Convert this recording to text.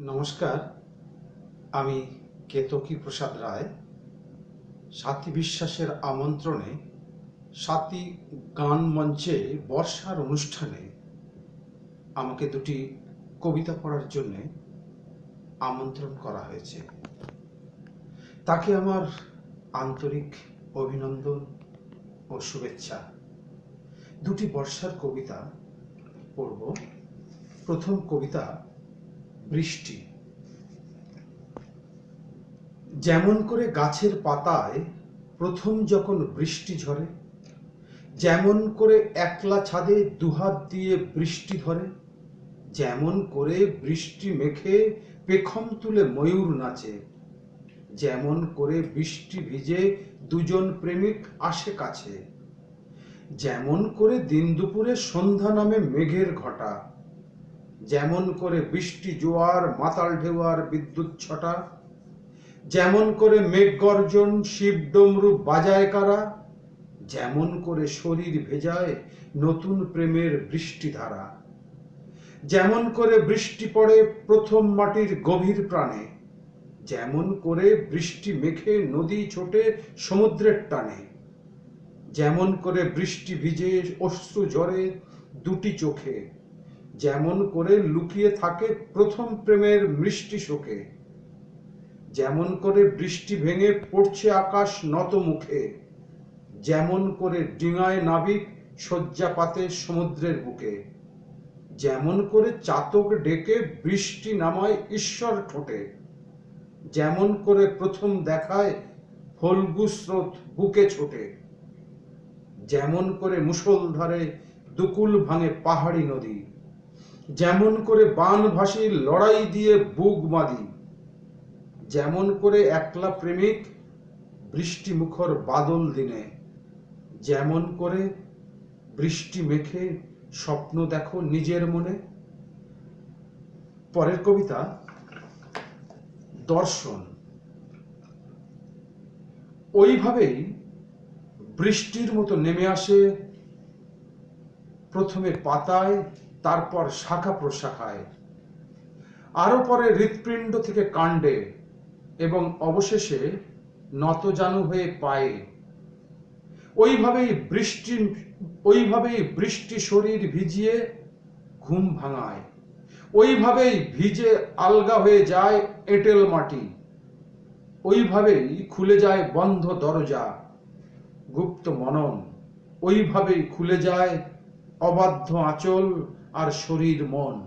নমস্কার, আমি কেতকী প্রসাদ রায়। স্বাতী বিশ্বাসের আমন্ত্রণে স্বাতী গান মঞ্চে বর্ষার অনুষ্ঠানে আমাকে দুটি কবিতা পড়ার জন্য আমন্ত্রণ করা হয়েছে। তাকে আমার আন্তরিক অভিনন্দন ও শুভেচ্ছা। দুটি বর্ষার কবিতা পড়ব। প্রথম কবিতা বৃষ্টি। যেমন করে গাছের পাতায় প্রথম যখন বৃষ্টি ঝরে, যেমন করে একলা ছাদে দুহাত দিয়ে বৃষ্টি ধরে, যেমন করে বৃষ্টি মেখে পেখম তুলে ময়ূর নাচে, যেমন করে বৃষ্টি ভিজে দুজন প্রেমিক আসে কাছে, যেমন করে দিন দুপুরে সন্ধ্যা নামে মেঘের ঘটা, যেমন করে বৃষ্টি জোয়ার মাতাল ঢেউয়ার বিদ্যুৎ ছটা, যেমন করে মেঘ গর্জন শিব ডমরু বাজায় কারা, যেমন করে শরীর ভেজায় নতুন প্রেমের বৃষ্টিধারা, যেমন করে বৃষ্টি পড়ে প্রথম মাটির গভীর প্রাণে, যেমন করে বৃষ্টি মেখে নদী ছোটে সমুদ্রের টানে, যেমন করে বৃষ্টি ভিজে অশ্রু ঝরে দুটি চোখে, যেমন করে লুকিয়ে থাকে প্রথম প্রেমের মিষ্টি শোকে, যেমন করে বৃষ্টি ভেঙে পড়ছে আকাশ নত মুখে, যেমন করে ডিঙায় নাবিক শয্যা পাতে সমুদ্রের বুকে, যেমন করে চাতক ডেকে বৃষ্টি নামায় ঈশ্বর ঠোঁটে, যেমন করে প্রথম দেখায় ফল্গু স্রোত বুকে ছোটে, যেমন করে মুষলধারে দুকুল ভাঙে পাহাড়ি নদী, যেমন করে বানভাসী লড়াই দিয়ে বুক বাঁধি, যেমন করে একলা প্রেমিক বৃষ্টি মুখর বাদল দিনে, যেমন করে বৃষ্টি মেখে স্বপ্ন দেখো নিজের মনে। পরের কবিতা দর্শন। ওইভাবেই বৃষ্টির মতো নেমে আসে প্রথমে পাতায়, তারপর শাখা প্রশাখায়, আরো পরে হৃৎপিণ্ড থেকে কাণ্ডে এবং অবশেষে নতজানু হয়ে পায়ে। ওইভাবেই বৃষ্টি শরীর ভিজিয়ে ঘুম ভাঙায়, ওইভাবেই ভিজে আলগা হয়ে যায় এঁটেল মাটি, ওইভাবেই খুলে যায় বন্ধ দরজা গুপ্ত মনন, ওইভাবেই খুলে যায় অবাধ্য আঁচল আর শরীর মন।